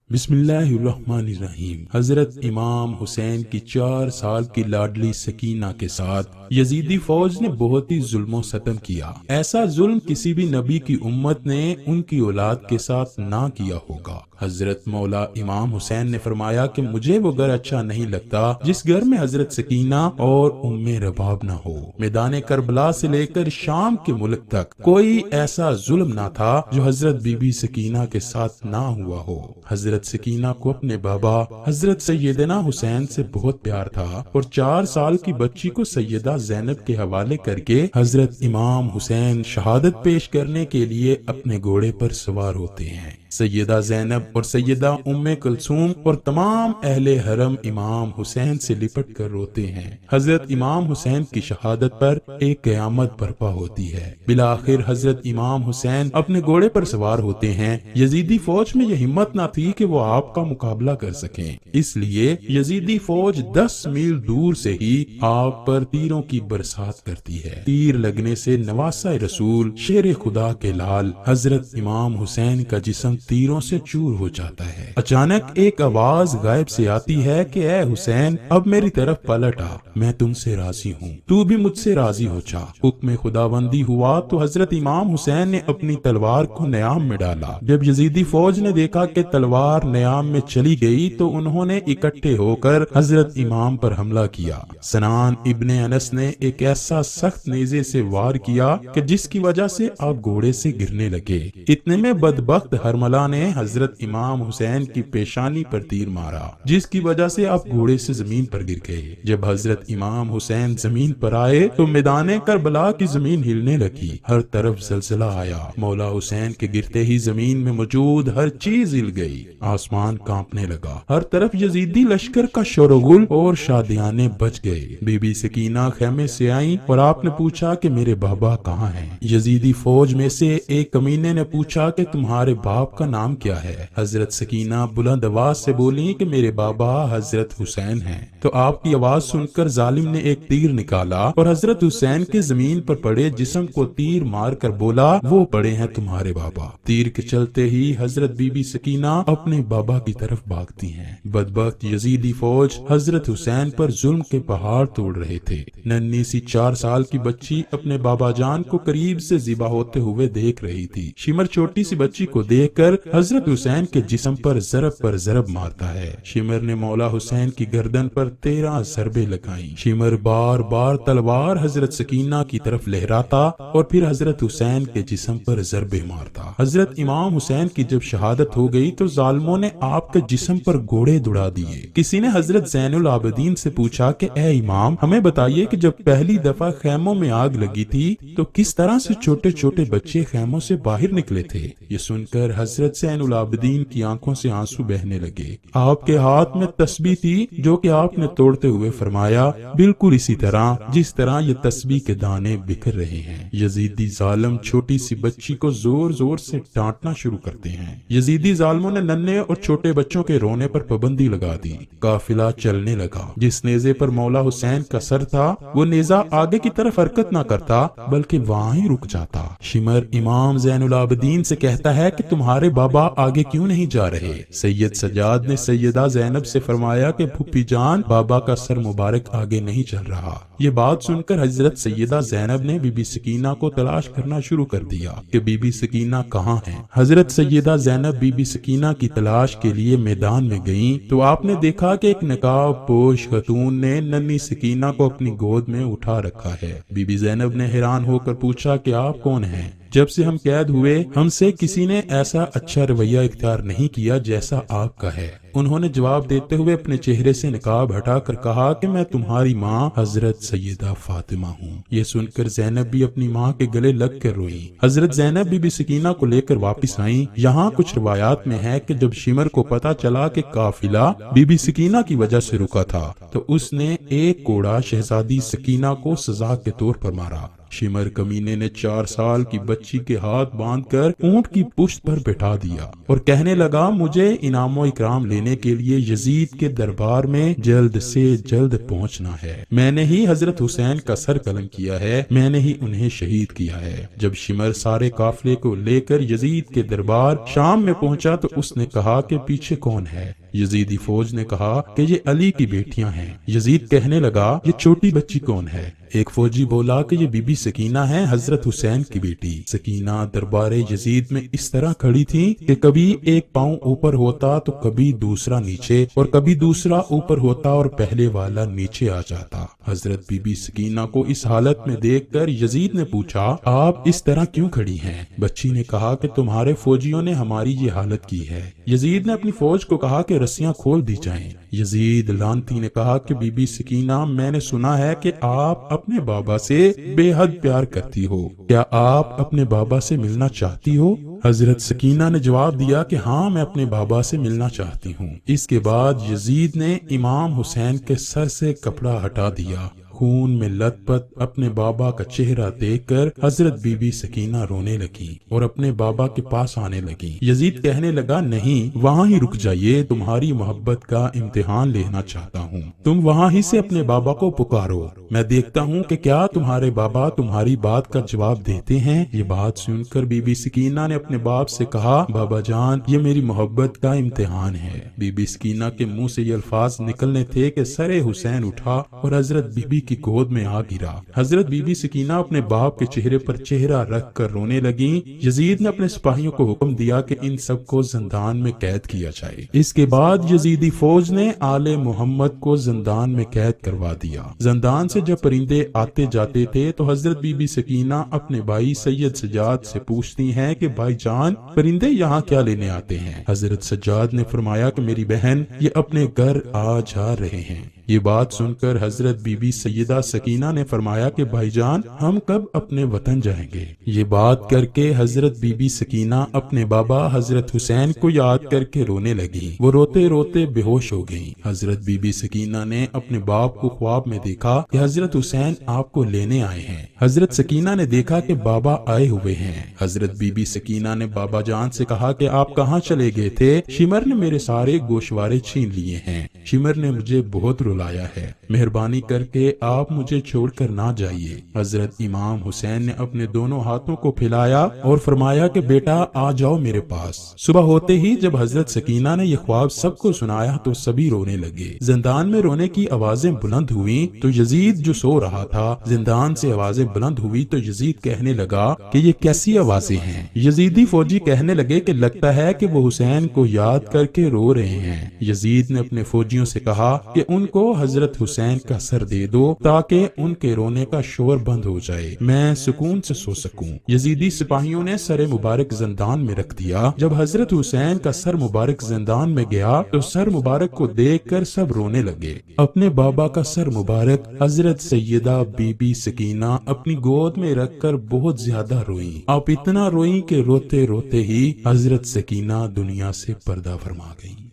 بسم اللہ الرحمن الرحیم۔ حضرت امام حسین کی 4 سال کی لاڈلی سکینہ کے ساتھ یزیدی فوج نے بہت ہی ظلم و ستم کیا۔ ایسا ظلم کسی بھی نبی کی امت نے ان کی اولاد کے ساتھ نہ کیا ہوگا۔ حضرت مولا امام حسین نے فرمایا کہ مجھے وہ گھر اچھا نہیں لگتا جس گھر میں حضرت سکینہ اور ام رباب نہ ہو۔ میدان کربلا سے لے کر شام کے ملک تک کوئی ایسا ظلم نہ تھا جو حضرت بی بی سکینہ کے ساتھ نہ ہوا ہو۔ حضرت سکینہ کو اپنے بابا حضرت سیدنا حسین سے بہت پیار تھا اور 4 سال کی بچی کو سیدہ زینب کے حوالے کر کے حضرت امام حسین شہادت پیش کرنے کے لیے اپنے گھوڑے پر سوار ہوتے ہیں۔ سیدہ زینب اور سیدہ ام کلثوم اور تمام اہل حرم امام حسین سے لپٹ کر روتے ہیں۔ حضرت امام حسین کی شہادت پر ایک قیامت برپا ہوتی ہے۔ بالآخر حضرت امام حسین اپنے گھوڑے پر سوار ہوتے ہیں۔ یزیدی فوج میں یہ ہمت نہ تھی کہ وہ آپ کا مقابلہ کر سکیں، اس لیے یزیدی فوج 10 میل دور سے ہی آپ پر تیروں کی برسات کرتی ہے۔ تیر لگنے سے نواسہ رسول شیر خدا کے لال حضرت امام حسین کا جسم تیروں سے چور ہو جاتا ہے۔ اچانک ایک آواز غائب سے آتی ہے کہ اے حسین، اب میری طرف پلٹ آ، میں تم سے راضی ہوں، تو بھی مجھ سے راضی ہو جا۔ حکم خداوندی ہوا تو حضرت امام حسین نے اپنی تلوار کو نیام میں ڈالا۔ جب یزیدی فوج نے دیکھا کہ تلوار نیام میں چلی گئی تو انہوں نے اکٹھے ہو کر حضرت امام پر حملہ کیا۔ سنان ابن انس نے ایک ایسا سخت نیزے سے وار کیا کہ جس کی وجہ سے آپ گھوڑے سے گرنے لگے۔ اتنے میں بدبخت ہرملہ نے حضرت امام حسین کی پیشانی پر تیر مارا، جس کی وجہ سے آپ گھوڑے سے زمین پر گر گئے۔ جب حضرت امام حسین زمین پر آئے تو میدان کربلا کی زمین ہلنے لگی، ہر طرف زلزلہ آیا۔ مولا حسین کے گرتے ہی زمین میں موجود ہر چیز ہل گئی، آسمان کانپنے لگا، ہر طرف یزیدی لشکر کا شور و غل اور شادیانے بج گئے۔ بی بی سکینہ خیمے سے آئیں اور آپ نے پوچھا کہ میرے بابا کہاں ہیں؟ یزیدی فوج میں سے ایک کمینے نے پوچھا کہ تمہارے باپ کا نام کیا ہے؟ حضرت سکینہ بلند آواز سے بولی کہ میرے بابا حضرت حسین ہیں۔ تو آپ کی آواز سن کر ظالم نے ایک تیر نکالا اور حضرت حسین کے زمین پر پڑے جسم کو تیر مار کر بولا وہ پڑے ہیں تمہارے بابا۔ تیر کے چلتے ہی حضرت بی بی سکینہ اپنے بابا کی طرف بھاگتی ہیں۔ بدبخت یزیدی فوج حضرت حسین پر ظلم کے پہاڑ توڑ رہے تھے۔ ننھی سی 4 سال کی بچی اپنے بابا جان کو قریب سے ذبح ہوتے ہوئے دیکھ رہی تھی۔ شمر چھوٹی سی بچی کو دیکھ کر حضرت حسین کے جسم پر ضرب مارتا ہے۔ شمر نے مولا حسین کی گردن پر 13 ضربیں لگائیں۔ شمر بار بار تلوار حضرت سکینہ کی طرف لہراتا اور پھر حضرت حسین کے جسم پر ضربیں مارتا۔ حضرت امام حسین کی جب شہادت ہو گئی تو ظالموں نے آپ کے جسم پر گھوڑے دوڑا دیے۔ کسی نے حضرت زین العابدین سے پوچھا کہ اے امام، ہمیں بتائیے کہ جب پہلی دفعہ خیموں میں آگ لگی تھی تو کس طرح سے چھوٹے چھوٹے بچے خیموں سے باہر نکلے تھے؟ یہ سن کر حضرت زین العابدین کی آنکھوں سے آنسو بہنے لگے۔ آپ کے ہاتھ میں تسبیح تھی جو کہ آپ نے توڑتے ہوئے فرمایا بالکل اسی طرح جس طرح یہ تسبیح کے دانے بکھر رہے ہیں۔ یزیدی ظالم چھوٹی سی بچی کو زور زور سے ڈانٹنا شروع کرتے ہیں۔ یزیدی ظالموں نے ننھے اور چھوٹے بچوں کے رونے پر پابندی لگا دی۔ قافلہ چلنے لگا۔ جس نیزے پر مولا حسین کا سر تھا وہ نیزہ آگے کی طرف حرکت نہ کرتا بلکہ وہاں ہی رک جاتا۔ شمر امام زین العابدین سے کہتا ہے کہ تمہارے بابا آگے کیوں نہیں جا رہے؟ سید سجاد نے سیدہ زینب سے فرمایا کہ پھوپھی جان، بابا کا سر مبارک آگے نہیں چل رہا۔ یہ بات سن کر حضرت سیدہ زینب نے بی بی سکینہ کو تلاش کرنا شروع کر دیا کہ بی بی سکینہ کہاں ہیں۔ حضرت سیدہ زینب بی بی سکینہ کی تلاش کے لیے میدان میں گئیں تو آپ نے دیکھا کہ ایک نقاب پوش خاتون نے ننھی سکینہ کو اپنی گود میں اٹھا رکھا ہے۔ بی بی زینب نے حیران ہو کر پوچھا کہ آپ کون ہیں؟ جب سے ہم قید ہوئے ہم سے کسی نے ایسا اچھا رویہ اختیار نہیں کیا جیسا آپ کا ہے۔ انہوں نے جواب دیتے ہوئے اپنے چہرے سے نقاب ہٹا کر کہا کہ میں تمہاری ماں حضرت سیدہ فاطمہ ہوں۔ یہ سن کر زینب بھی اپنی ماں کے گلے لگ کر روئی۔ حضرت زینب بی بی سکینہ کو لے کر واپس آئیں۔ یہاں کچھ روایات میں ہے کہ جب شمر کو پتا چلا کہ قافلہ بی بی سکینہ کی وجہ سے رکا تھا تو اس نے ایک کوڑا شہزادی سکینہ کو سزا کے طور پر مارا۔ شمر کمینے نے 4 سال کی بچی کے ہاتھ باندھ کر اونٹ کی پشت پر بٹھا دیا اور کہنے لگا مجھے انعام و اکرام لینے کے لیے یزید کے دربار میں جلد سے جلد پہنچنا ہے۔ میں نے ہی حضرت حسین کا سر قلم کیا ہے، میں نے ہی انہیں شہید کیا ہے۔ جب شمر سارے قافلے کو لے کر یزید کے دربار شام میں پہنچا تو اس نے کہا کہ پیچھے کون ہے؟ یزیدی فوج نے کہا کہ یہ علی کی بیٹیاں ہیں۔ یزید کہنے لگا یہ چھوٹی بچی کون ہے؟ ایک فوجی بولا کہ یہ بی بی سکینہ ہے، حضرت حسین کی بیٹی۔ سکینہ دربار یزید میں اس طرح کھڑی تھی کہ کبھی ایک پاؤں اوپر ہوتا تو کبھی دوسرا نیچے، اور کبھی دوسرا اوپر ہوتا اور پہلے والا نیچے آ جاتا۔ حضرت بی بی سکینہ کو اس حالت میں دیکھ کر یزید نے پوچھا آپ اس طرح کیوں کھڑی ہیں؟ بچی نے کہا کہ تمہارے فوجیوں نے ہماری یہ حالت کی ہے۔ یزید نے اپنی فوج کو کہا کہ رسیاں کھول دی جائیں۔ یزید لعنتی نے کہا کہ بی بی سکینہ میں نے سنا ہے کہ آپ اپنے بابا سے بے حد پیار کرتی ہو، کیا آپ اپنے بابا سے ملنا چاہتی ہو؟ حضرت سکینہ نے جواب دیا کہ ہاں میں اپنے بابا سے ملنا چاہتی ہوں۔ اس کے بعد یزید نے امام حسین کے سر سے کپڑا ہٹا دیا۔ خون میں لت پت اپنے بابا کا چہرہ دیکھ کر حضرت بی بی سکینہ رونے لگی اور اپنے بابا کے پاس آنے لگی۔ یزید کہنے لگا نہیں، وہاں ہی رک جائیے، تمہاری محبت کا امتحان لینا چاہتا ہوں، تم وہاں ہی سے اپنے بابا کو پکارو، میں دیکھتا ہوں کہ کیا تمہارے بابا تمہاری بات کا جواب دیتے ہیں۔ یہ بات سن کر بی بی سکینہ نے اپنے باپ سے کہا بابا جان یہ میری محبت کا امتحان ہے۔ بی بی سکینہ کے منہ سے یہ الفاظ نکلنے تھے کہ سر حسین اٹھا اور حضرت بی بی کی گود میں آ گرا۔ حضرت بی بی سکینہ اپنے باپ کے چہرے پر چہرہ رکھ کر رونے لگی۔ یزید نے اپنے سپاہیوں کو حکم دیا کہ ان سب کو زندان میں قید کیا جائے۔ اس کے بعد یزیدی فوج نے آل محمد کو زندان میں قید کروا دیا۔ زندان سے جب پرندے آتے جاتے تھے تو حضرت بی بی سکینہ اپنے بھائی سید سجاد سے پوچھتی ہیں کہ بھائی جان پرندے یہاں کیا لینے آتے ہیں؟ حضرت سجاد نے فرمایا کہ میری بہن یہ اپنے گھر آ جا رہے ہیں۔ یہ بات سن کر حضرت بی بی سیدہ سکینہ نے فرمایا کہ بھائی جان ہم کب اپنے وطن جائیں گے؟ یہ بات کر کے حضرت بی بی سکینہ اپنے بابا حضرت حسین کو یاد کر کے رونے لگی۔ وہ روتے روتے بے ہوش ہو گئیں۔ حضرت بی بی سکینہ نے اپنے باپ کو خواب میں دیکھا کہ حضرت حسین آپ کو لینے آئے ہیں۔ حضرت سکینہ نے دیکھا کہ بابا آئے ہوئے ہیں۔ حضرت بی بی سکینہ نے بابا جان سے کہا کہ آپ کہاں چلے گئے تھے؟ شمر نے میرے سارے گوشوارے چھین لیے ہیں، شمر نے مجھے بہت رلایا ہے، مہربانی کر کے آپ مجھے چھوڑ کر نہ جائیے۔ حضرت امام حسین نے اپنے دونوں ہاتھوں کو پھیلایا اور فرمایا کہ بیٹا آ جاؤ میرے پاس۔ صبح ہوتے ہی جب حضرت سکینہ نے یہ خواب سب کو سنایا تو سبھی رونے لگے۔ زندان میں رونے کی آوازیں بلند ہوئیں تو یزید جو سو رہا تھا، زندان سے آوازیں بلند ہوئی تو یزید کہنے لگا کہ یہ کیسی آوازیں ہیں؟ یزیدی فوجی کہنے لگے کہ لگتا ہے کہ وہ حسین کو یاد کر کے رو رہے ہیں۔ یزید نے اپنے فوجیوں سے کہا کہ ان کو حضرت حسین کا سر دے دو تاکہ ان کے رونے کا شور بند ہو جائے، میں سکون سے سو سکوں۔ یزیدی سپاہیوں نے سر مبارک زندان میں رکھ دیا۔ جب حضرت حسین کا سر مبارک زندان میں گیا تو سر مبارک کو دیکھ کر سب رونے لگے۔ اپنے بابا کا سر مبارک حضرت سیدہ بی بی سکینہ اپنی گود میں رکھ کر بہت زیادہ روئیں۔ آپ اتنا روئیں کہ روتے روتے ہی حضرت سکینہ دنیا سے پردہ فرما گئیں۔